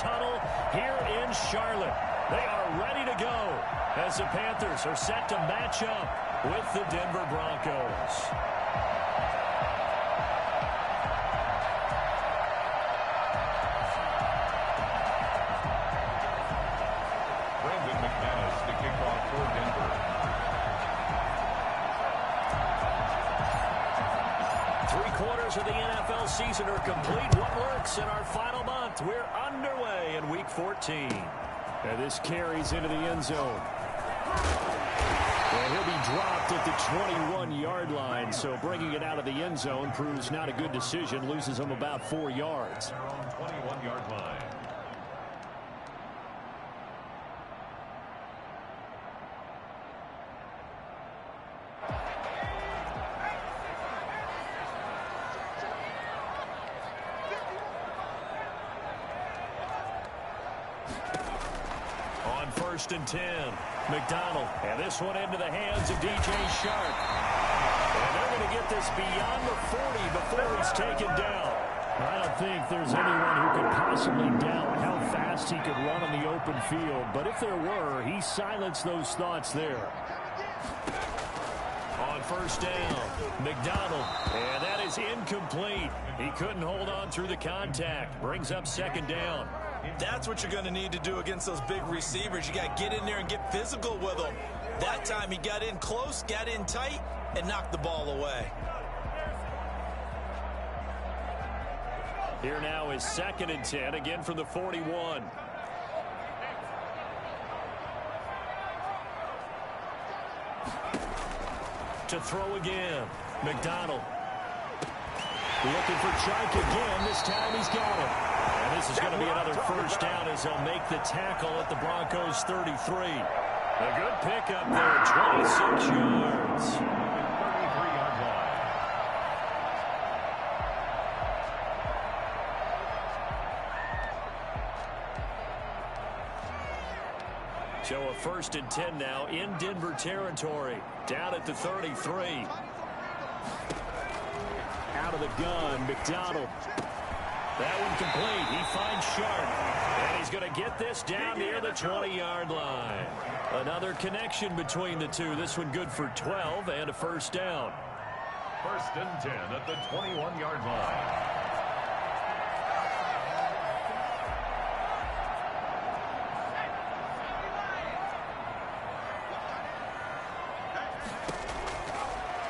tunnel here in Charlotte. They are ready to go as the Panthers are set to match up with the Denver Broncos. To kick off for Denver. 3/4 of the NFL season are complete. What works in our final month? We're underway in Week 14. And this carries into the end zone. Well, he'll be dropped at the 21-yard line, so bringing it out of the end zone proves not a good decision. Loses him about 4 yards. Their own 21-yard line. First and 10. McDonald. And this one into the hands of DJ Shark. And they're going to get this beyond the 40 before he's taken down. I don't think there's anyone who could possibly doubt how fast he could run on the open field. But if there were, he silenced those thoughts there. On first down, McDonald. And that is incomplete. He couldn't hold on through the contact. Brings up second down. That's what you're going to need to do against those big receivers. You got to get in there and get physical with them. That time he got in close, got in tight, and knocked the ball away. Here now is second and 10, again from the 41. To throw again, McDonald. Looking for Chark again. This time he's got it. And this is going to be another first down as they'll make the tackle at the Broncos 33. A good pickup there, 26 yards. 33-yard line. So a first and 10 now in Denver territory. Down at the 33. Out of the gun, McDonald. That one complete. He finds Sharp. And he's going to get this down near the 20-yard line. Another connection between the two. This one good for 12 and a first down. First and 10 at the 21-yard line.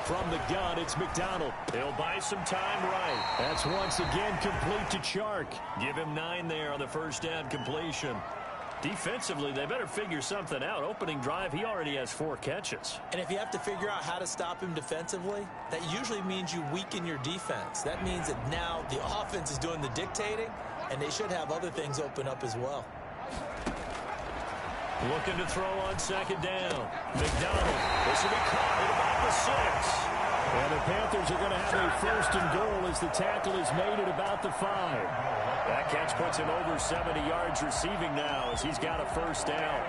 From the gun, it's McDonald. He'll buy some time right. That's once again complete to Chark. Give him 9 there on the first down completion. Defensively, they better figure something out. Opening drive, he already has 4 catches. And if you have to figure out how to stop him defensively, that usually means you weaken your defense. That means that now the offense is doing the dictating, and they should have other things open up as well. Looking to throw on second down. McDonald. This will be caught at about the 6. And the Panthers are going to have a first and goal as the tackle is made at about the 5. That catch puts him over 70 yards receiving now as he's got a first down.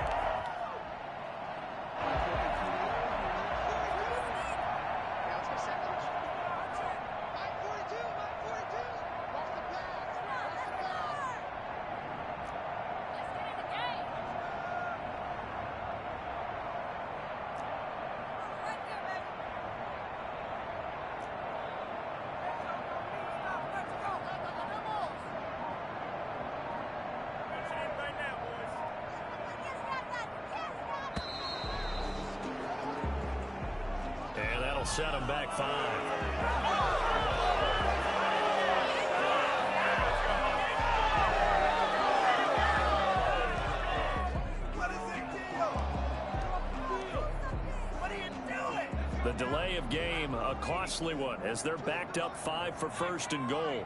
Set him back 5. The delay of game, a costly one, as they're backed up 5 for first and goal.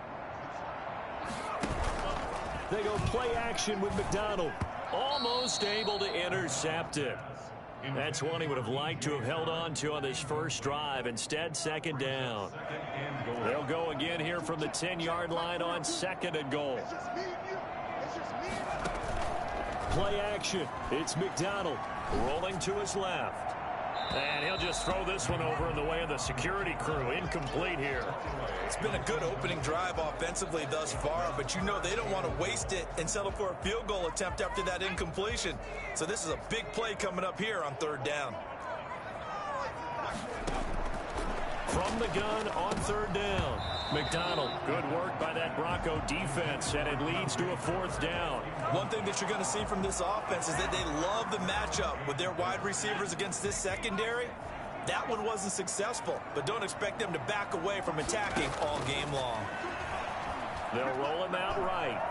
They go play action with McDonald. Almost able to intercept it. That's one he would have liked to have held on to on this first drive. Instead, second down. They'll go again here from the 10-yard line on second and goal. Play action. It's McDonald rolling to his left. And he'll just throw this one over in the way of the security crew. Incomplete here. It's been a good opening drive offensively thus far, but you know they don't want to waste it and settle for a field goal attempt after that incompletion. So this is a big play coming up here on third down. From the gun on third down. McDonald, good work by that Bronco defense, and it leads to a fourth down. One thing that you're going to see from this offense is that they love the matchup with their wide receivers against this secondary. That one wasn't successful, but don't expect them to back away from attacking all game long. They'll roll him out right.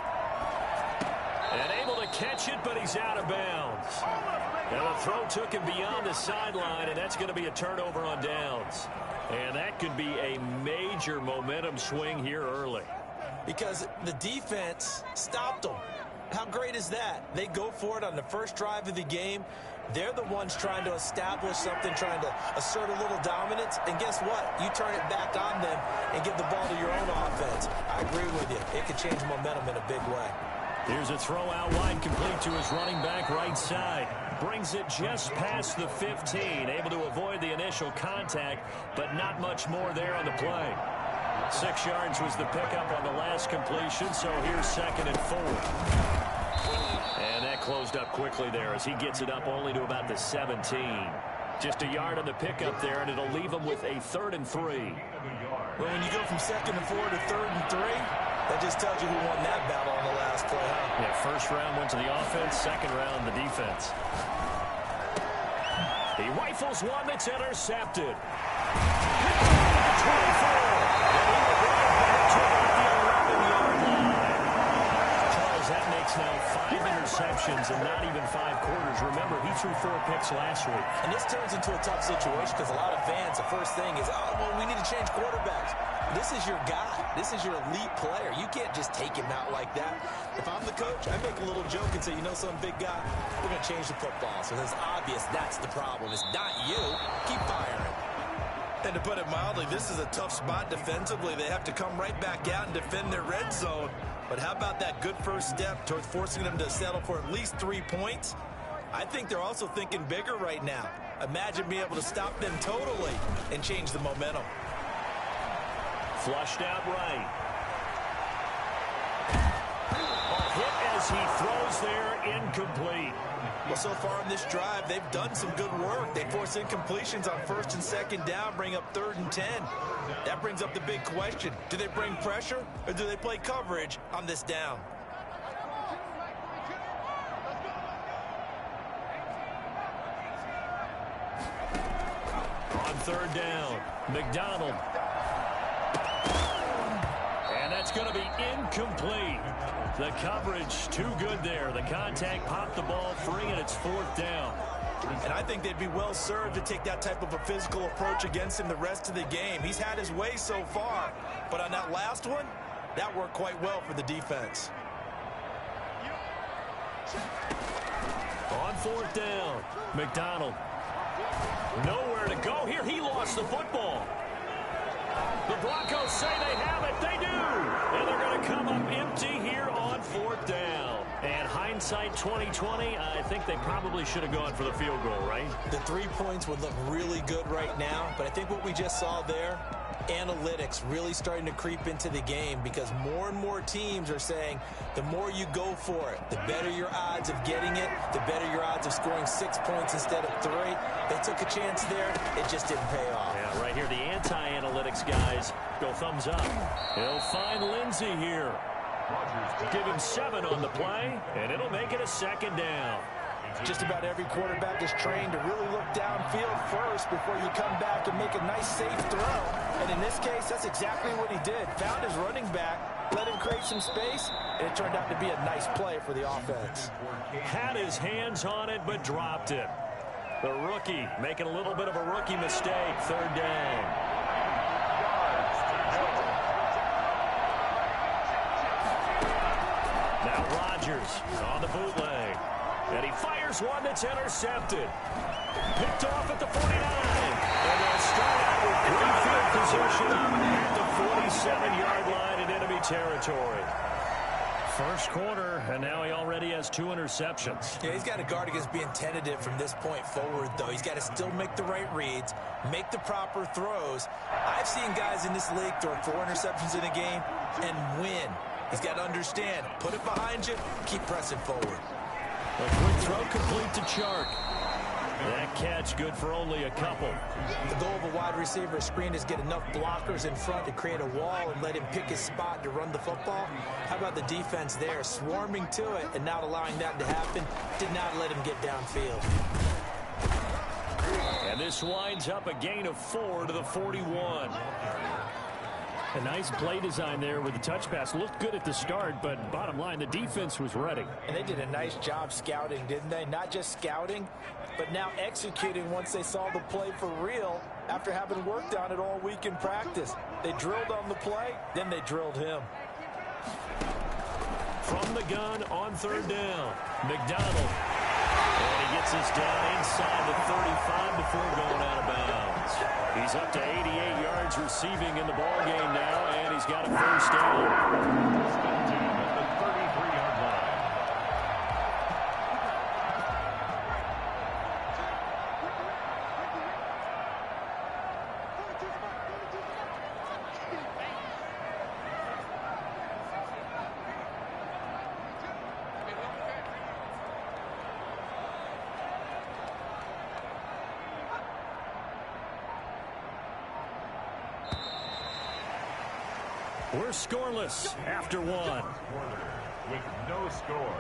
And able to catch it, but he's out of bounds. And the throw took him beyond the sideline, and that's going to be a turnover on downs. And that could be a major momentum swing here early. Because the defense stopped them. How great is that? They go for it on the first drive of the game. They're the ones trying to establish something, trying to assert a little dominance. And guess what? You turn it back on them and give the ball to your own offense. I agree with you. It could change momentum in a big way. Here's a throw out wide, complete to his running back right side. Brings it just past the 15. Able to avoid the initial contact, but not much more there on the play. 6 yards was the pickup on the last completion, so here's 2nd and 4. And that closed up quickly there as he gets it up only to about the 17. Just a yard on the pickup there, and it'll leave him with a 3rd and 3. Well, when you go from 2nd and 4 to 3rd and 3, that just tells you who won that battle on the last play, huh? Yeah, first round went to the offense, second round the defense. He rifles one that's intercepted. 24. Charles, that makes now 5 interceptions in not even 5 quarters. Remember, he threw 4 picks last week. And this turns into a tough situation because a lot of fans, the first thing is, oh, well, we need to change quarterbacks. This is your guy. This is your elite player. You can't just take him out like that. If I'm the coach, I make a little joke and say, you know, some big guy, we're going to change the football. So it's obvious that's the problem. It's not you. Keep firing. And to put it mildly, this is a tough spot defensively. They have to come right back out and defend their red zone. But how about that good first step towards forcing them to settle for at least 3 points? I think they're also thinking bigger right now. Imagine being able to stop them totally and change the momentum. Flushed out right. A hit as he throws there, incomplete. Well, so far in this drive, they've done some good work. They force incompletions on 1st and 2nd down, bring up 3rd and 10. That brings up the big question. Do they bring pressure or do they play coverage on this down? On 3rd down, McDonald. And that's going to be incomplete. The coverage too good there. The contact popped the ball free, and it's 4th down. And I think they'd be well served to take that type of a physical approach against him the rest of the game. He's had his way so far. But on that last one, that worked quite well for the defense. On 4th down, McDonald. Nowhere to go here. He lost the football. The Broncos say they have it. They do. And they're going to come up empty here on 4th down. And hindsight 2020, I think they probably should have gone for the field goal, right? The 3 points would look really good right now. But I think what we just saw there, analytics really starting to creep into the game because more and more teams are saying the more you go for it, the better your odds of getting it, the better your odds of scoring 6 points instead of 3. They took a chance there. It just didn't pay off. Yeah, right here, the anti-analytics guys go thumbs up. He'll find Lindsey here. Give him 7 on the play, and it'll make it a 2nd down. Just about every quarterback is trained to really look downfield first before you come back and make a nice, safe throw. And in this case, that's exactly what he did. Found his running back, let him create some space, and it turned out to be a nice play for the offense. Had his hands on it, but dropped it. The rookie making a little bit of a rookie mistake. 3rd down. Now Rodgers on the bootleg. And he fires one that's intercepted. Picked off at the 49. And they'll start out with good field position at the 47-yard line in enemy territory. First quarter, and now he already has 2 interceptions. Yeah, he's got to guard against being tentative from this point forward, though. He's got to still make the right reads, make the proper throws. I've seen guys in this league throw 4 interceptions in a game and win. He's got to understand, put it behind you, keep pressing forward. A quick throw complete to Chark. That catch good for only a couple. The goal of a wide receiver screen is get enough blockers in front to create a wall and let him pick his spot to run the football. How about the defense there, swarming to it and not allowing that to happen? Did not let him get downfield. And this winds up a gain of 4 to the 41. A nice play design there with the touch pass. Looked good at the start, but bottom line, the defense was ready. And they did a nice job scouting, didn't they? Not just scouting, but now executing once they saw the play for real after having worked on it all week in practice. They drilled on the play, then they drilled him. From the gun on 3rd down, McDonald. And he gets us down inside the 35 before going out of bounds. He's up to 88 yards receiving in the ball game now, and he's got a first down. At the 33-yard line. We're scoreless after 1. With no score.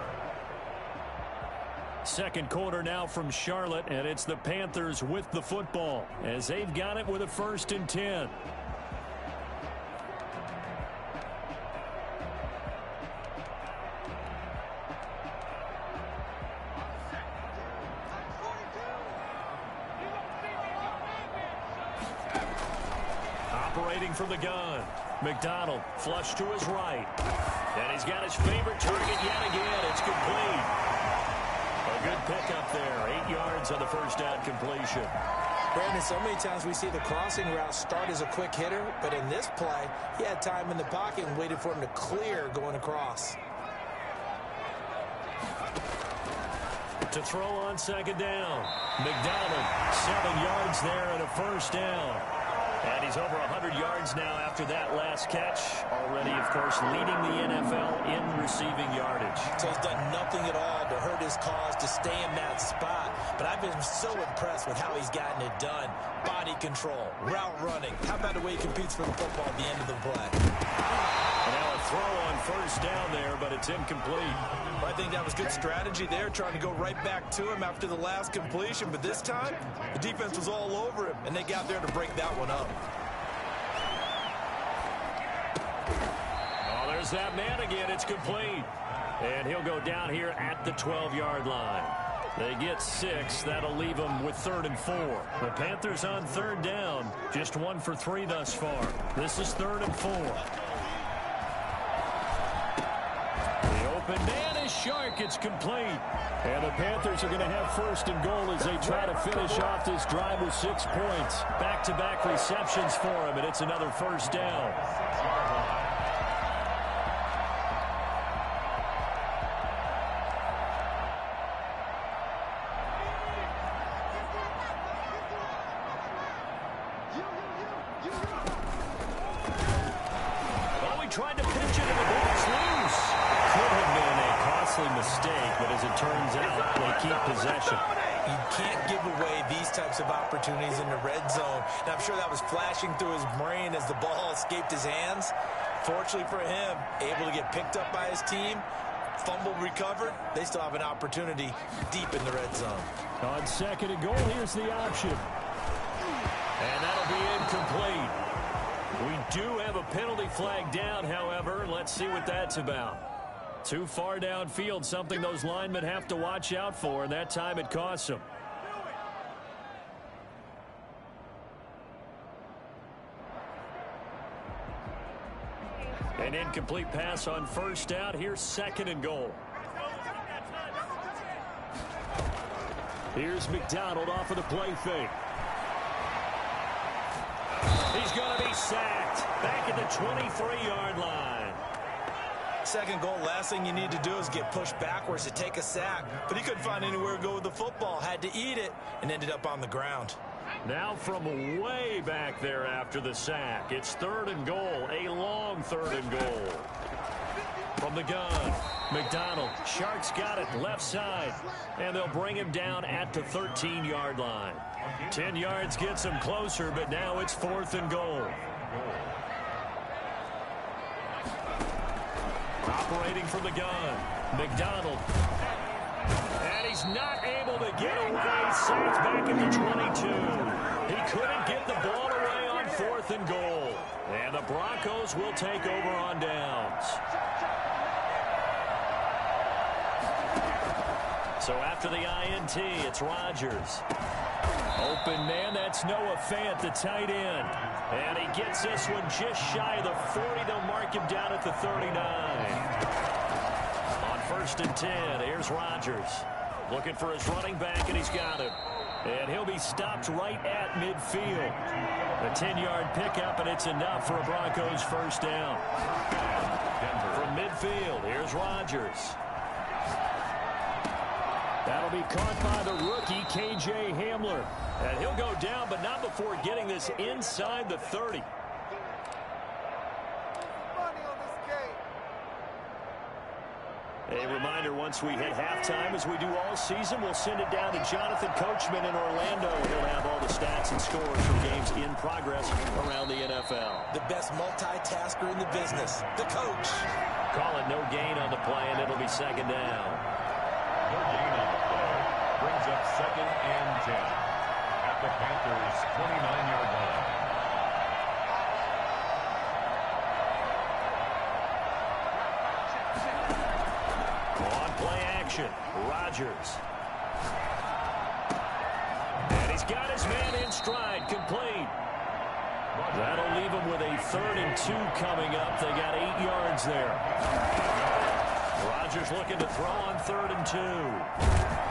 Second quarter now from Charlotte, and it's the Panthers with the football as they've got it with a 1st and 10. Operating from the gun. McDonald flush to his right. And he's got his favorite target yet again. It's complete. A good pickup there. 8 yards on the first down completion. Brandon, so many times we see the crossing route start as a quick hitter, but in this play, he had time in the pocket and waited for him to clear going across. To throw on 2nd down. McDonald, 7 yards there and a first down. And he's over 100 yards now after that last catch. Already, of course, leading the NFL in receiving yardage. So he's done nothing at all to hurt his cause to stay in that spot. But I've been so impressed with how he's gotten it done. Body control, route running. How about the way he competes for the football at the end of the play? And now a throw on 1st down there, but it's incomplete. I think that was good strategy there, trying to go right back to him after the last completion. But this time, the defense was all over him, and they got there to break that one up. Oh, there's that man again. It's complete. And he'll go down here at the 12-yard line. They get 6. That'll leave them with 3rd and 4. The Panthers on 3rd down. Just 1 for 3 thus far. This is 3rd and 4. Open man is Chark. It's complete. And the Panthers are going to have 1st and goal as they try to finish off this drive with 6 points. Back-to-back receptions for him, and it's another first down. Oh, he tried to pitch it, and the ball's loose. Could have been a costly mistake, but as it turns out, they keep possession. You can't give away these types of opportunities in the red zone. And I'm sure that was flashing through his brain as the ball escaped his hands. Fortunately for him, able to get picked up by his team, fumble recovered. They still have an opportunity deep in the red zone. On 2nd and goal, here's the option. And that'll be incomplete. We do have a penalty flag down, however. Let's see what that's about. Too far downfield, something those linemen have to watch out for, and that time it costs them. An incomplete pass on 1st down. Here's 2nd and goal. Here's McDonald off of the play fake. He's going to be sacked back at the 23-yard line. second goal, last thing you need to do is get pushed backwards to take a sack. But he couldn't find anywhere to go with the football, had to eat it, and ended up on the ground. Now from way back there after the sack, it's 3rd and goal, a long 3rd and goal. From the gun, McDonald, Shark's got it left side, and they'll bring him down at the 13-yard line. 10 yards gets him closer, but now it's 4th and goal. Operating from the gun, McDonald. And he's not able to get away. Saints back at the 22. He couldn't get the ball away on 4th and goal. And the Broncos will take over on downs. So after the INT, it's Rodgers. Open man, that's Noah Fant, the tight end. And he gets this one just shy of the 40. They'll mark him down at the 39. On 1st and 10, here's Rodgers. Looking for his running back, and he's got him. And he'll be stopped right at midfield. A 10-yard pickup, and it's enough for a Broncos first down. From midfield, here's Rodgers. That'll be caught by the rookie, K.J. Hamler. And he'll go down, but not before getting this inside the 30. A reminder, once we hit halftime, as we do all season, we'll send it down to Jonathan Coachman in Orlando. He'll have all the stats and scores from games in progress around the NFL. The best multitasker in the business, the coach. Call it no gain on the play, and it'll be 2nd down. No gain on the play. Brings up 2nd and 10 at the Panthers' 29-yard line. On play action, Rodgers. And he's got his man in stride, complete. That'll leave him with a 3rd and 2 coming up. They got 8 yards there. Rodgers looking to throw on 3rd and 2.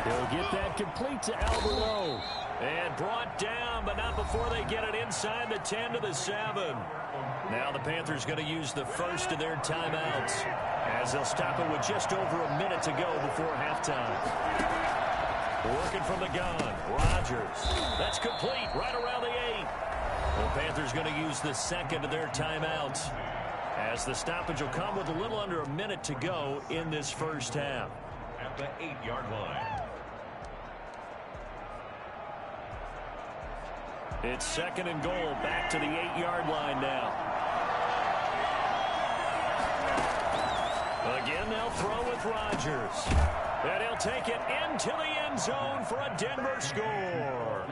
He'll get that complete to Alberto. And brought down, but not before they get it inside the 10 to the 7. Now the Panthers going to use the first of their timeouts, as they'll stop it with just over a minute to go before halftime. Working from the gun, Rodgers. That's complete right around the 8. The Panthers going to use the second of their timeouts, as the stoppage will come with a little under a minute to go in this first half. At the 8-yard line. It's 2nd and goal, back to the 8-yard line now. Again, they'll throw with Rodgers. And he'll take it into the end zone for a Denver score.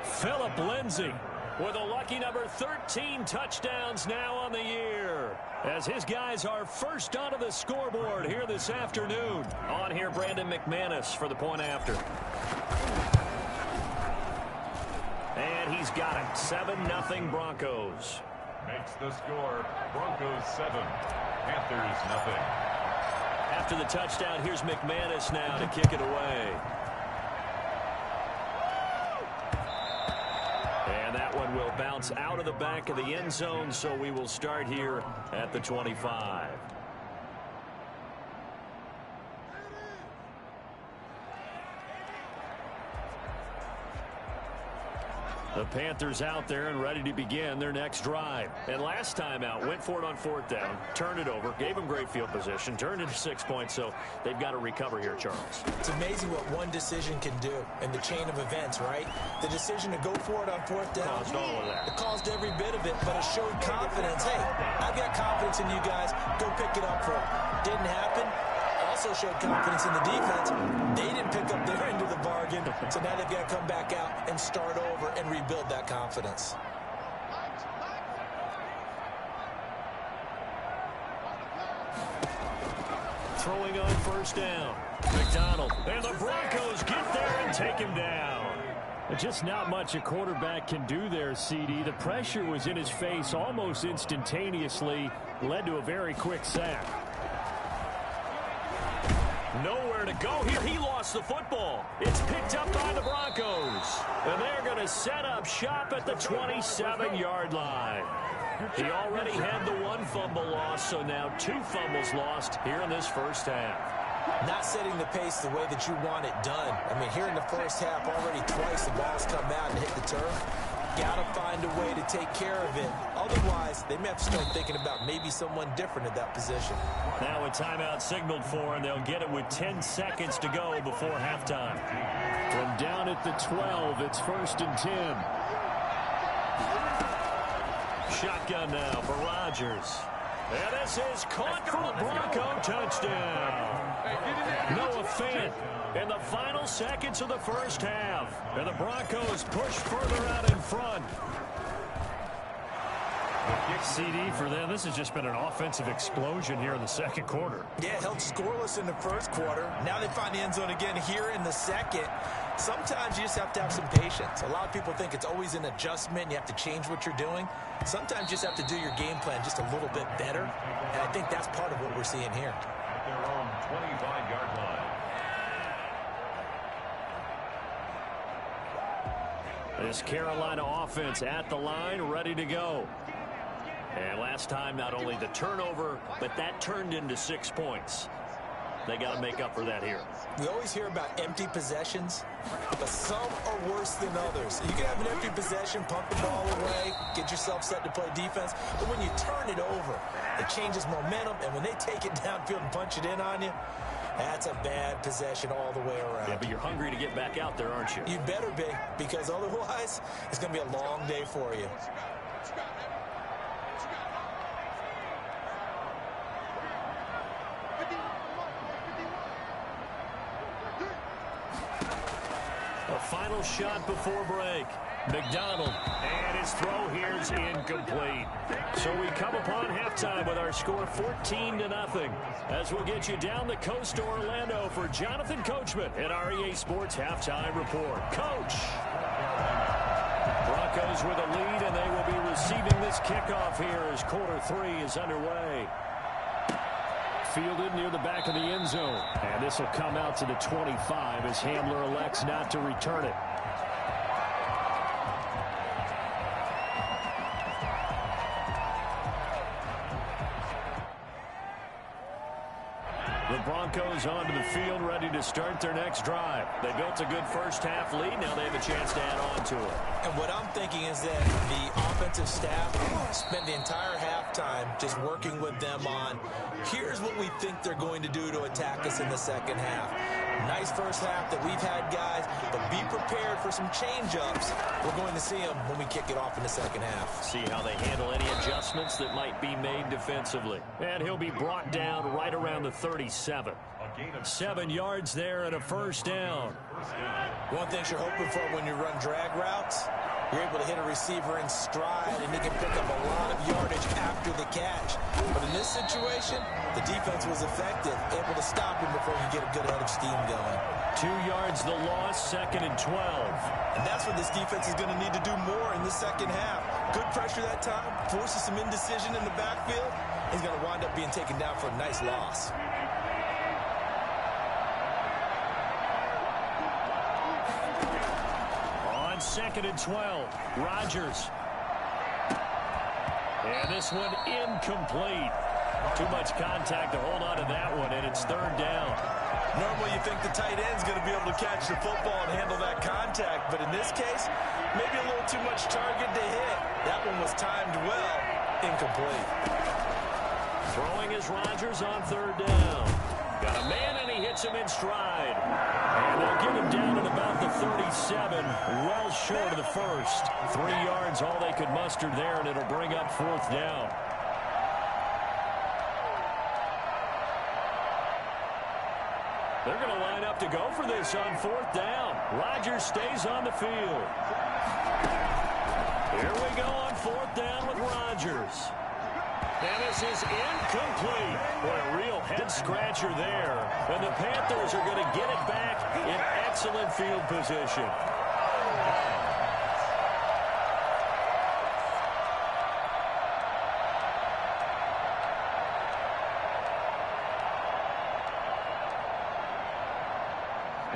Philip Lindsay with a lucky number 13 touchdowns now on the year, as his guys are first onto the scoreboard here this afternoon. On here, Brandon McManus for the point after. And he's got it. 7-0 Broncos. Makes the score. Broncos 7, Panthers 0. After the touchdown, here's McManus now to kick it away. And that one will bounce out of the back of the end zone, so we will start here at the 25. The Panthers out there and ready to begin their next drive. And last time out, went for it on 4th down, turned it over, gave them great field position, turned it to 6 points, so they've got to recover here, Charles. It's amazing what one decision can do in the chain of events, right? The decision to go for it on 4th down. Caused all of that. It caused every bit of it, but it showed confidence. Hey, I've got confidence in you guys. Go pick it up for it. Didn't happen. Also showed confidence in the defense. They didn't pick up their end of the bargain, so now they've got to come back out and start over and rebuild that confidence. Throwing on 1st down. McDonald. And the Broncos get there and take him down. Just not much a quarterback can do there, CD. The pressure was in his face almost instantaneously, led to a very quick sack. Nowhere to go here. He lost the football. It's picked up by the Broncos. And they're going to set up shop at the 27-yard line. He already had the one fumble loss, so now 2 fumbles lost here in this first half. Not setting the pace the way that you want it done. I mean, here in the first half, already twice the ball's come out and hit the turf. Got to find a way to take care of it. Otherwise, they may have to start thinking about maybe someone different at that position. Now a timeout signaled for, and they'll get it with 10 seconds to go before halftime. From down at the 12, it's 1st and 10. Shotgun now for Rodgers. And this is caught for the Bronco touchdown. Noah Fant in the final seconds of the first half. And the Broncos push further out in front. CD for them. This has just been an offensive explosion here in the second quarter. Yeah, held scoreless in the first quarter. Now they find the end zone again here in the second. Sometimes you just have to have some patience. A lot of people think it's always an adjustment. You have to change what you're doing. Sometimes you just have to do your game plan just a little bit better. And I think that's part of what we're seeing here. At their own 25-yard line. This Carolina offense at the line, ready to go. And last time, not only the turnover, but that turned into 6 points. They got to make up for that here. We always hear about empty possessions, but some are worse than others. You can have an empty possession, pump the ball away, get yourself set to play defense, but when you turn it over, it changes momentum, and when they take it downfield and punch it in on you, that's a bad possession all the way around. Yeah, but you're hungry to get back out there, aren't you? You better be, because otherwise, it's going to be a long day for you. A final shot before break. McDonald, and his throw here is incomplete. So we come upon halftime with our score 14-0. As we'll get you down the coast to Orlando for Jonathan Coachman at our EA Sports Halftime Report. Coach! Broncos with a lead, and they will be receiving this kickoff here as quarter 3 is underway. Fielded near the back of the end zone. And this will come out to the 25 as Hamler elects not to return it. The Broncos onto the field, ready to start their next drive. They built a good first half lead. Now they have a chance to add on to it. And what I'm thinking is that the offensive staff spent the entire halftime just working with them on, here's what we think they're going to do to attack us in the second half. Nice first half that we've had, guys, but be prepared for some change-ups. We're going to see them when we kick it off in the second half. See how they handle any adjustments that might be made defensively. And he'll be brought down right around the 37. 7 yards there and a first down. One thing you're hoping for when you run drag routes, you're able to hit a receiver in stride, and he can pick up a lot of yardage after the catch. But in this situation, the defense was effective, able to stop him before he get a good head of steam going. 2 yards the loss, 2nd and 12. And that's what this defense is going to need to do more in the second half. Good pressure that time, forces some indecision in the backfield. He's going to wind up being taken down for a nice loss. On 2nd and 12, Rodgers. And this one incomplete. Too much contact to hold on to that one, and it's 3rd down. Normally you think the tight end's going to be able to catch the football and handle that contact, but in this case, maybe a little too much target to hit. That one was timed well, incomplete. Throwing is Rodgers on 3rd down. Got a man, and he hits him in stride. And they'll get him down at about the 37, well short of the first. 3 yards, all they could muster there, and it'll bring up 4th down. They're going to line up to go for this on 4th down. Rodgers stays on the field. Here we go on 4th down with Rodgers. And this is incomplete. What a real head-scratcher there. And the Panthers are going to get it back in excellent field position.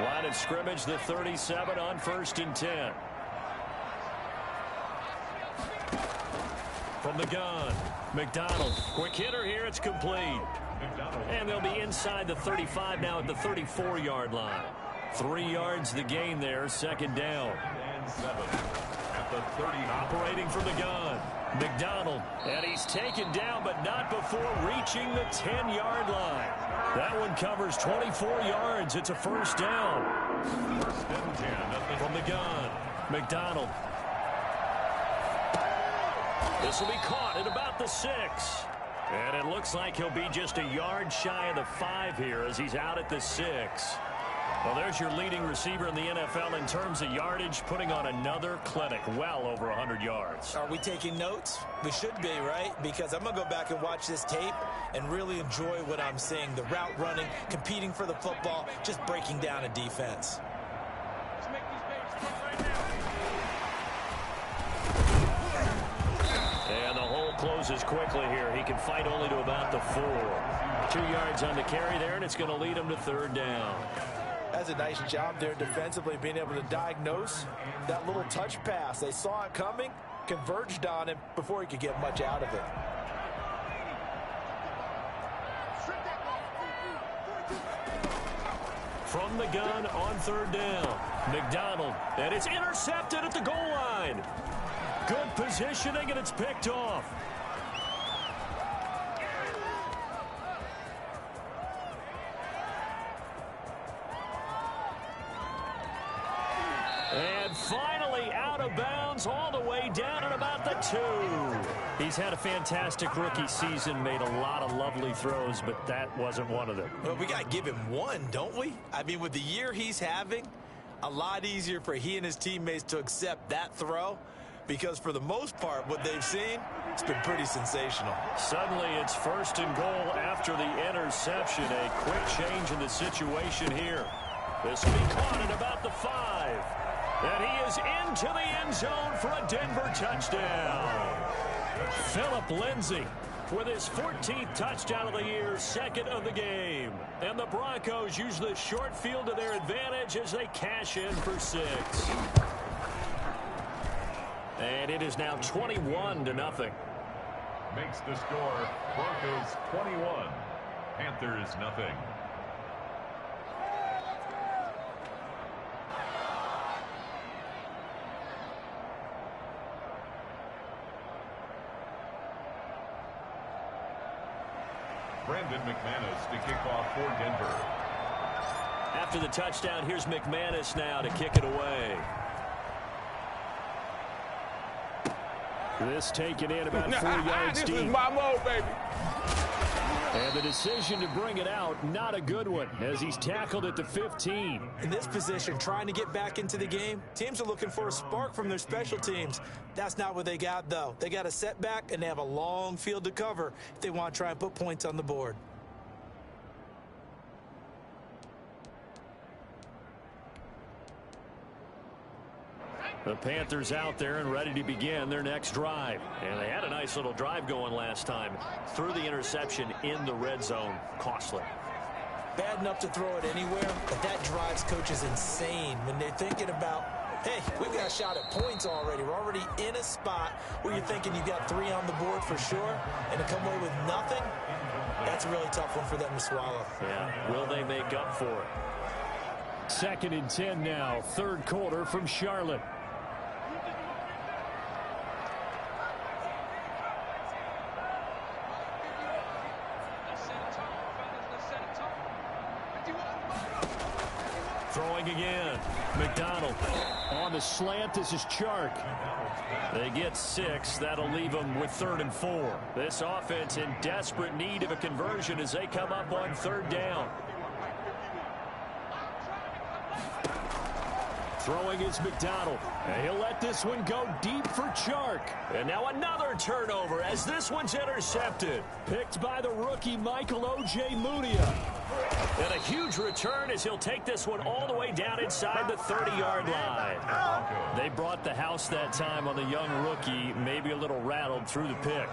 Line of scrimmage, the 37 on 1st and 10. From the gun, McDonald. Quick hitter here. It's complete. And they'll be inside the 35 now at the 34-yard line. 3 yards the gain there, second down. And 7 at the 30. Operating from the gun, McDonald. And he's taken down, but not before reaching the 10-yard line. That one covers 24 yards. It's a first down. First and 10. From the gun, McDonald. This will be caught at about the 6. And it looks like he'll be just a yard shy of the 5 here as he's out at the 6. Well, there's your leading receiver in the NFL in terms of yardage, putting on another clinic, well over 100 yards. Are we taking notes? We should be, right? Because I'm going to go back and watch this tape and really enjoy what I'm seeing. The route running, competing for the football, just breaking down a defense. And the hole closes quickly here. He can fight only to about the 4. 2 yards on the carry there, and it's going to lead him to third down. That's a nice job there defensively, being able to diagnose that little touch pass. They saw it coming, converged on him before he could get much out of it. From the gun on third down, McDonald, and it's intercepted at the goal line. Good positioning, and it's picked off. And finally out of bounds all the way down at about the 2. He's had a fantastic rookie season, made a lot of lovely throws, but that wasn't one of them. Well, we got to give him one, don't we? I mean, with the year he's having, a lot easier for he and his teammates to accept that throw, because for the most part, what they've seen, it's been pretty sensational. Suddenly, it's first and goal after the interception. A quick change in the situation here. This will be caught at about the 5. And he is into the end zone for a Denver touchdown. Phillip Lindsay with his 14th touchdown of the year, second of the game. And the Broncos use the short field to their advantage as they cash in for 6. And it is now 21-0. Makes the score Broncos 21, Panthers nothing. Brandon McManus to kick off for Denver. After the touchdown, here's McManus now to kick it away. This taken in about 4 yards deep. This is my mode, baby. And the decision to bring it out, not a good one, as he's tackled at the 15. In this position, trying to get back into the game, teams are looking for a spark from their special teams. That's not what they got, though. They got a setback, and they have a long field to cover if they want to try and put points on the board. The Panthers out there and ready to begin their next drive. And they had a nice little drive going last time. Threw the interception in the red zone. Costly. Bad enough to throw it anywhere, but that drives coaches insane when they're thinking about, hey, we've got a shot at points already. We're already in a spot where you're thinking you've got 3 on the board for sure, and to come away with nothing, that's a really tough one for them to swallow. Yeah, will they make up for it? 2nd and 10 now, third quarter from Charlotte. Throwing again. McDonald on the slant. This is Chark. They get 6. That'll leave them with 3rd and 4. This offense in desperate need of a conversion as they come up on 3rd down. Throwing is McDonald. And he'll let this one go deep for Chark. And now another turnover as this one's intercepted. Picked by the rookie Michael O.J. Mudia. And a huge return as he'll take this one all the way down inside the 30-yard line. They brought the house that time on the young rookie, maybe a little rattled through the pick.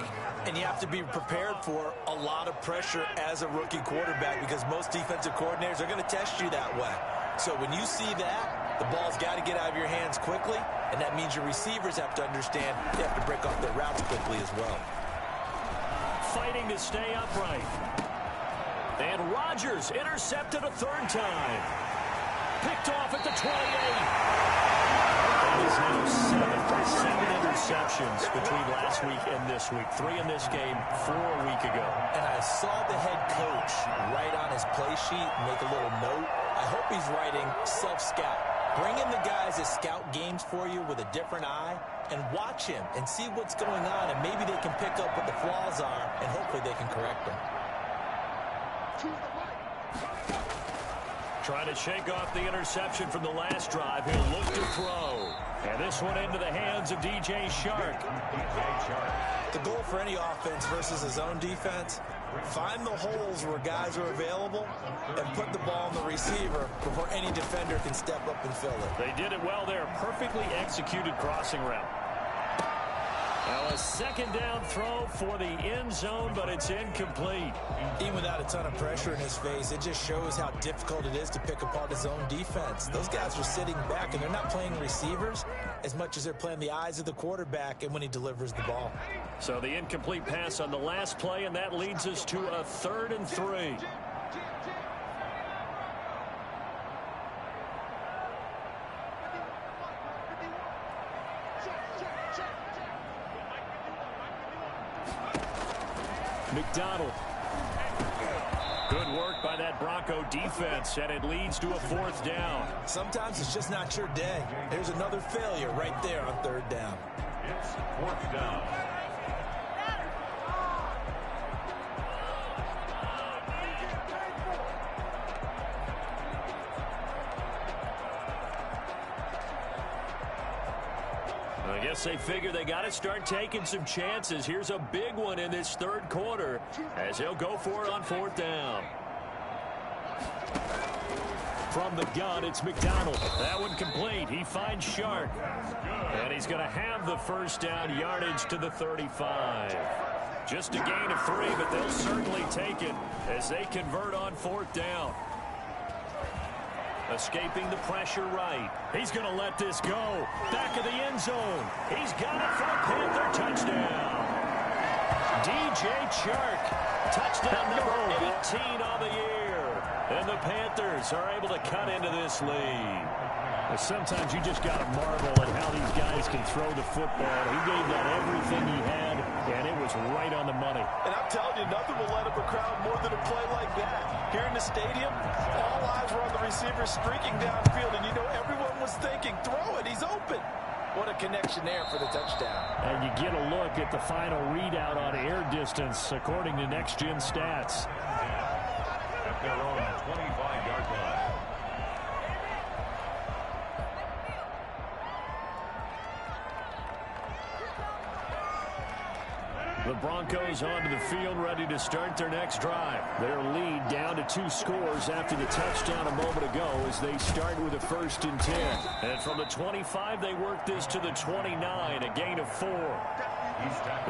And you have to be prepared for a lot of pressure as a rookie quarterback because most defensive coordinators are going to test you that way. So when you see that, the ball's got to get out of your hands quickly, and that means your receivers have to understand they have to break off their routes quickly as well. Fighting to stay upright. And Rodgers intercepted a third time. Picked off at the 28. That is now seven interceptions between last week and this week. 3 in this game, 4 a week ago. And I saw the head coach write on his play sheet, make a little note. I hope he's writing self-scout. Bring in the guys that scout games for you with a different eye and watch him and see what's going on, and maybe they can pick up what the flaws are, and hopefully they can correct them. Trying to shake off the interception from the last drive. He'll look to throw. And this one into the hands of DJ Shark. The goal for any offense versus a zone defense, find the holes where guys are available and put the ball on the receiver before any defender can step up and fill it. They did it well there. Perfectly executed crossing route. Now a second down throw for the end zone, but it's incomplete. Even without a ton of pressure in his face, it just shows how difficult it is to pick apart his own defense. Those guys are sitting back, and they're not playing receivers as much as they're playing the eyes of the quarterback and when he delivers the ball. So the incomplete pass on the last play, and that leads us to a 3rd and 3. McDonald. Good work by that Bronco defense, and it leads to a 4th down. Sometimes it's just not your day. There's another failure right there on 3rd down. It's 4th down. I guess they figure they got to start taking some chances. Here's a big one in this 3rd quarter as he'll go for it on 4th down. From the gun, it's McDonald. That one complete. He finds Shark. And he's going to have the 1st down, yardage to the 35. Just a gain of 3, but they'll certainly take it as they convert on 4th down. Escaping the pressure right. He's going to let this go. Back of the end zone. He's got it for a Panther touchdown. DJ Chark. Touchdown number 18 on the year. And the Panthers are able to cut into this lead. Sometimes you just got to marvel at how these guys can throw the football. He gave that everything he had, and it was right on the money. And I'm telling you, nothing will light up a crowd more than a play like that. Here in the stadium, all eyes were on the receiver streaking downfield, and you know everyone was thinking, throw it, he's open. What a connection there for the touchdown. And you get a look at the final readout on air distance, according to Next Gen Stats. At their own 25-yard line. The Broncos onto the field, ready to start their next drive. Their lead down to 2 scores after the touchdown a moment ago as they start with a 1st and 10. And from the 25, they work this to the 29, a gain of 4.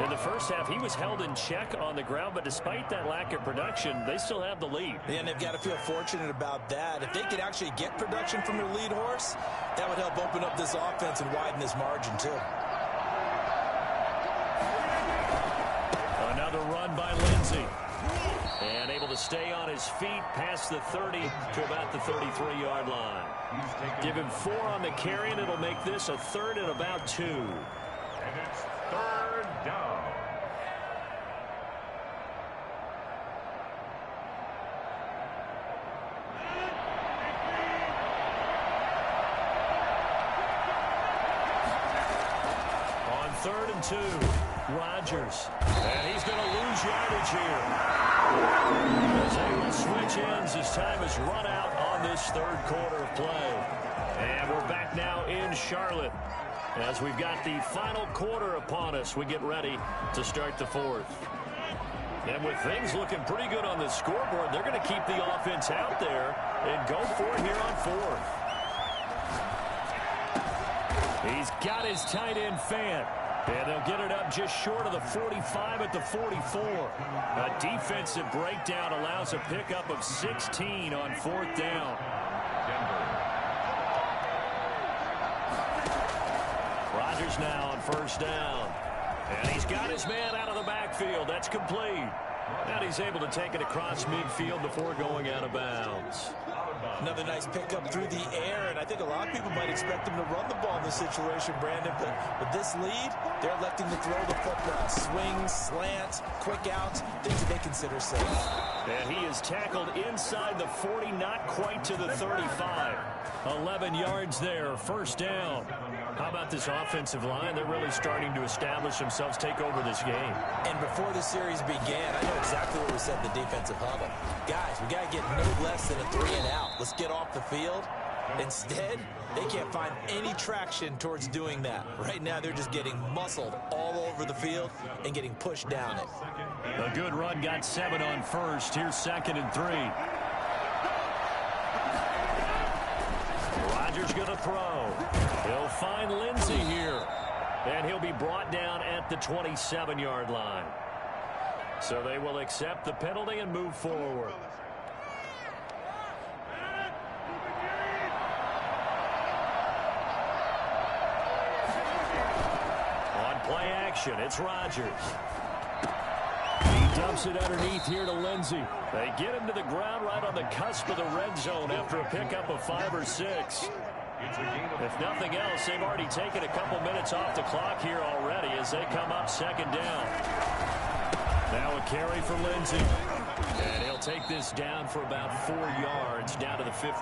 In the first half, he was held in check on the ground, but despite that lack of production, they still have the lead. And they've got to feel fortunate about that. If they could actually get production from their lead horse, that would help open up this offense and widen this margin, too. Another run by Lindsey. And able to stay on his feet past the 30 to about the 33-yard line. Give him 4 on the carry, and it'll make this a 3rd and about 2. And it's 3rd down. On 3rd and 2, Rodgers. And he's going to lose yardage here. As they will switch ends as time has run out on this 3rd quarter of play. And we're back now in Charlotte. As we've got the final quarter upon us, we get ready to start the 4th. And with things looking pretty good on the scoreboard, they're going to keep the offense out there and go for it here on 4th. He's got his tight end Fant. And they'll get it up just short of the 45 at the 44. A defensive breakdown allows a pickup of 16 on 4th down. Denver Chargers now on first down. And he's got his man out of the backfield. That's complete. And he's able to take it across midfield before going out of bounds. Another nice pickup through the air, and I think a lot of people might expect him to run the ball in this situation, Brandon. But with this lead, they're electing to throw the football. Swings, slants, quick outs, things that they consider safe. And he is tackled inside the 40, not quite to the 35. 11 yards there, first down. How about this offensive line? They're really starting to establish themselves, take over this game. And before the series began, I know exactly what we said in the defensive huddle. Guys, we got to get no less than a 3 and out. Let's get off the field. Instead, they can't find any traction towards doing that. Right now, they're just getting muscled all over the field and getting pushed down it. A good run, got 7 on first. Here's 2nd and 3. Rodgers going to throw. He'll find Lindsey here. And he'll be brought down at the 27-yard line. So they will accept the penalty and move forward. On play action, it's Rodgers. He dumps it underneath here to Lindsey. They get him to the ground right on the cusp of the red zone after a pickup of 5 or 6. If nothing else, they've already taken a couple minutes off the clock here already as they come up 2nd down. Now a carry for Lindsey. And he'll take this down for about 4 yards, down to the 15.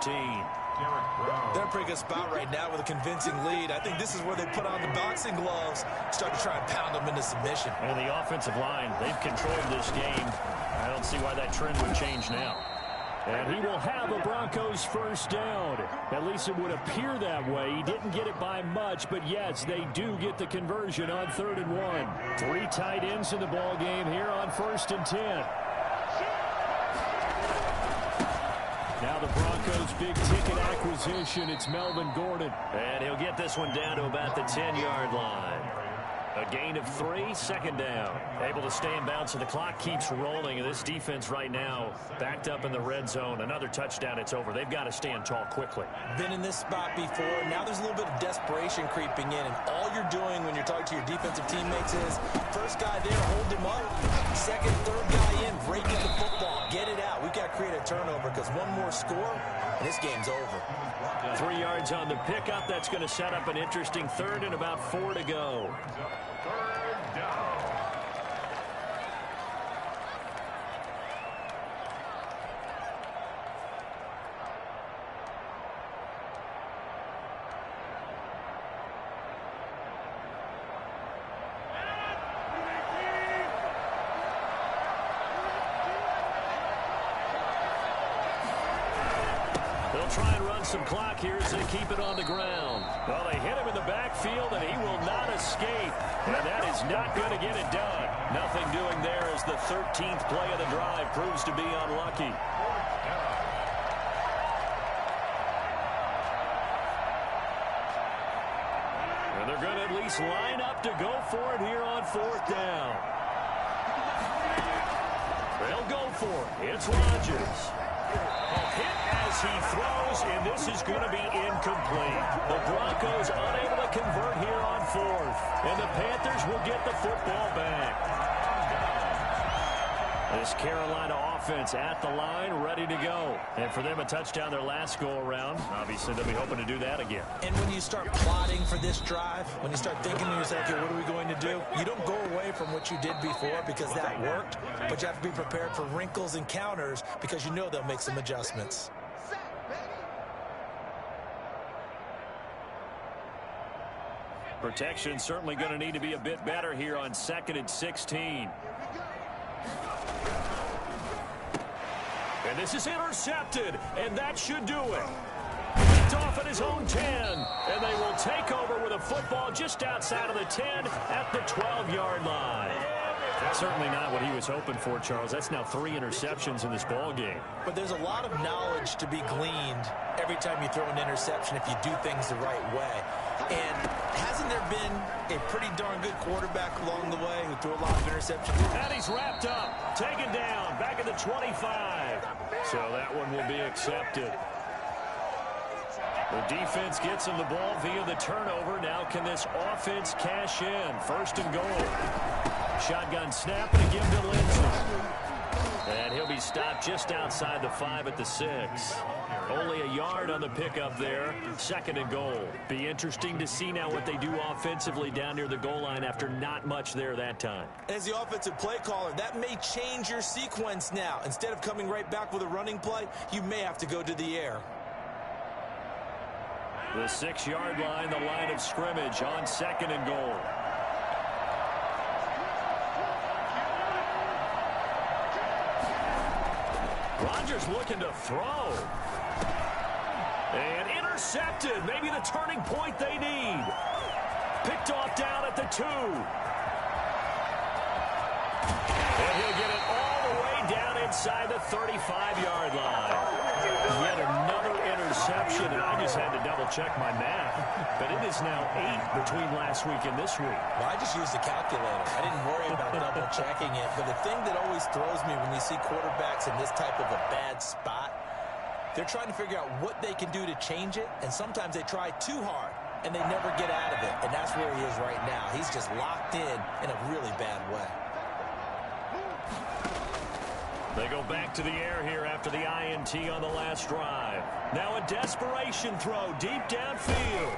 They're in a pretty good spot right now with a convincing lead. I think this is where they put on the boxing gloves, start to try and pound them into submission. And the offensive line, they've controlled this game. I don't see why that trend would change now. And he will have a Broncos first down. At least it would appear that way. He didn't get it by much, but yes, they do get the conversion on 3rd and 1. 3 tight ends in the ball game here on 1st and 10. Now the Broncos' big-ticket acquisition. It's Melvin Gordon. And he'll get this one down to about the 10-yard line. A gain of 3, 2nd down. Able to stay in bounds, so the clock keeps rolling. And this defense right now backed up in the red zone. Another touchdown, it's over. They've got to stand tall quickly. Been in this spot before. Now there's a little bit of desperation creeping in. And all you're doing when you're talking to your defensive teammates is, first guy there, hold him up. Second, third guy in, break at the football. Get it out. We've got to create a turnover because one more score, and this game's over. 3 yards on the pickup. That's going to set up an interesting 3rd and about 4 to go. 3rd down. They'll try and run some clock here as they keep it on the ground. Well, they hit him in the backfield, and he will not escape. And that is not going to get it done. Nothing doing there as the 13th play of the drive proves to be unlucky. And they're going to at least line up to go for it here on 4th down. They'll go for it. It's Rodgers. A hit as he throws, and this is going to be incomplete. The Broncos unable to convert here on 4th, and the Panthers will get the football back. This Carolina offense at the line, ready to go. And for them, a touchdown their last go-around. Obviously, they'll be hoping to do that again. And when you start plotting for this drive, when you start thinking to yourself, okay, what are we going to do? You don't go away from what you did before because that worked, but you have to be prepared for wrinkles and counters because you know they'll make some adjustments. Protection certainly going to need to be a bit better here on 2nd and 16. And this is intercepted, and that should do it. Picked off at his own 10, and they will take over with a football just outside of the 10 at the 12-yard line. That's certainly not what he was hoping for, Charles. That's now 3 interceptions in this ball game. But there's a lot of knowledge to be gleaned every time you throw an interception if you do things the right way. And hasn't there been a pretty darn good quarterback along the way who threw a lot of interceptions? And he's wrapped up, taken down, back at the 25. So that one will be accepted. The defense gets him the ball via the turnover. Now can this offense cash in? First and goal. Shotgun snap and a give to Lindsey. And he'll be stopped just outside the 5 at the 6. Only a yard on the pickup there. Second and goal. Be interesting to see now what they do offensively down near the goal line after not much there that time. As the offensive play caller, that may change your sequence now. Instead of coming right back with a running play, you may have to go to the air. The 6-yard line, the line of scrimmage on second and goal. Rodgers looking to throw. And intercepted. Maybe the turning point they need. Picked off down at the 2. And he'll get it all the way down inside the 35-yard line. Yet another interception, and I just had to double-check my math. But it is now 8 between last week and this week. Well, I just used a calculator. I didn't worry about double-checking it. But the thing that always throws me when we see quarterbacks in this type of a bad spot, they're trying to figure out what they can do to change it, and sometimes they try too hard, and they never get out of it. And that's where he is right now. He's just locked in a really bad way. They go back to the air here after the INT on the last drive. Now a desperation throw deep downfield.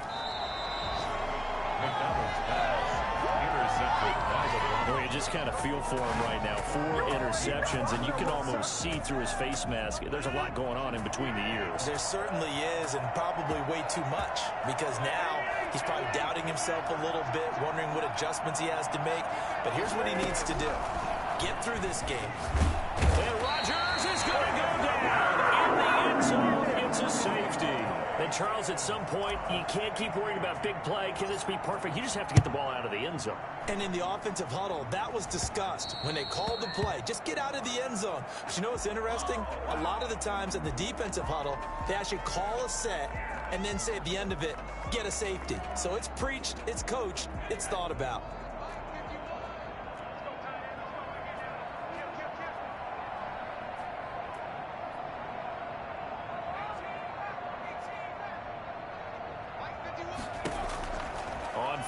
Well, you just kind of feel for him right now. 4 interceptions, and you can almost see through his face mask. There's a lot going on in between the ears. There certainly is, and probably way too much, because now he's probably doubting himself a little bit, wondering what adjustments he has to make. But here's what he needs to do. Get through this game. And Rodgers is going to go down in the end zone. It's a safety. And Charles, at some point, you can't keep worrying about big play. Can this be perfect? You just have to get the ball out of the end zone. And in the offensive huddle, that was discussed when they called the play. Just get out of the end zone. But you know what's interesting? A lot of the times in the defensive huddle, they actually call a set and then say at the end of it, get a safety. So it's preached, it's coached, it's thought about.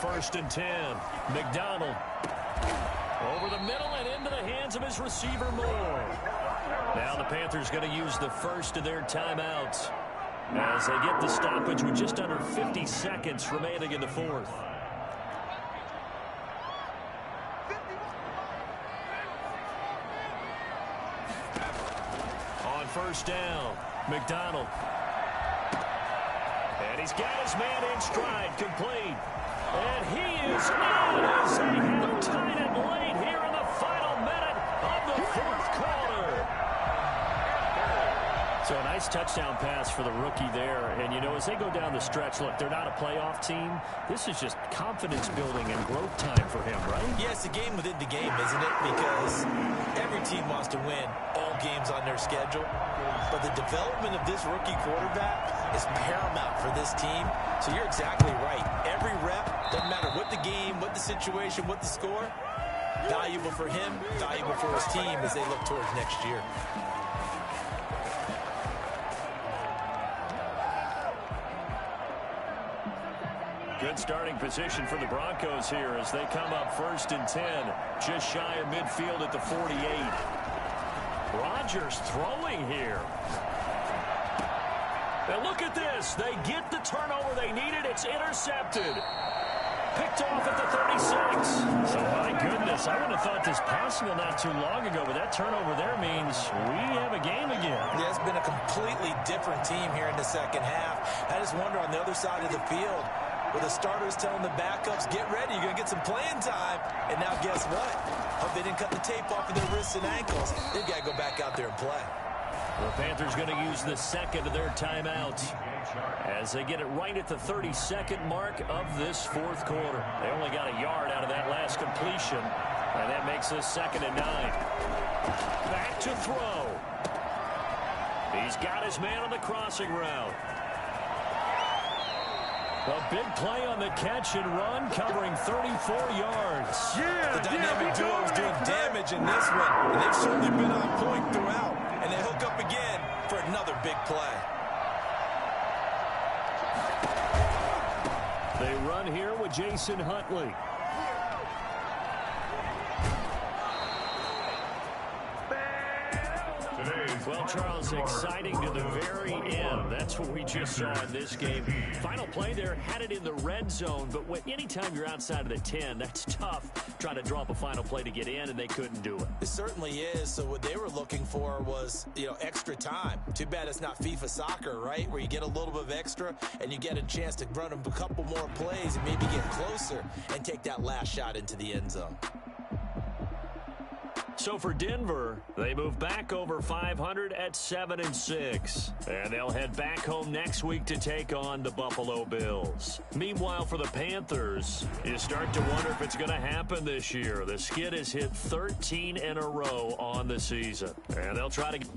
First and 10. McDonald over the middle and into the hands of his receiver Moore. Now the Panthers going to use the first of their timeouts as they get the stoppage with just under 50 seconds remaining in the fourth. On first down, McDonald. And he's got his man in stride, complete. And he is in as they have tied it late here in the final minute of the fourth quarter. So a nice touchdown pass for the rookie there. And, you know, as they go down the stretch, look, they're not a playoff team. This is just confidence building and growth time for him, right? Yeah, it's a game within the game, isn't it? Because every team wants to win all games on their schedule. But the development of this rookie quarterback is paramount for this team. So you're exactly right. Every rep, doesn't matter what the game, what the situation, what the score, valuable for him, valuable for his team as they look towards next year. Good starting position for the Broncos here as they come up first and 10, just shy of midfield at the 48. Rodgers throwing here. And look at this. They get the turnover they needed. It's intercepted. Picked off at the 36. So, my goodness, I would have thought this possible not too long ago, but that turnover there means we have a game again. Yeah, it's been a completely different team here in the second half. I just wonder on the other side of the field, where the starters telling the backups, get ready, you're going to get some playing time. And now guess what? Hope they didn't cut the tape off of their wrists and ankles. They've got to go back out there and play. The Panthers going to use the second of their timeouts as they get it right at the 32nd mark of this fourth quarter. They only got a yard out of that last completion, and that makes this 2nd and 9. Back to throw. He's got his man on the crossing route. A big play on the catch and run, covering 34 yards. The dynamic duo is doing damage in this one, and they've certainly been on point throughout. And they hook up again for another big play. They run here with Jason Huntley. Well, Charles, exciting to the very end. That's what we just saw in this game. Final play there, had it in the red zone, but anytime you're outside of the 10, that's tough trying to draw up a final play to get in, and they couldn't do it. It certainly is. So what they were looking for was, extra time. Too bad it's not FIFA soccer, right, where you get a little bit of extra and you get a chance to run a couple more plays and maybe get closer and take that last shot into the end zone. So for Denver, they move back over 500 at 7-6. And they'll head back home next week to take on the Buffalo Bills. Meanwhile, for the Panthers, you start to wonder if it's going to happen this year. The skid has hit 13 in a row on the season. And they'll try to...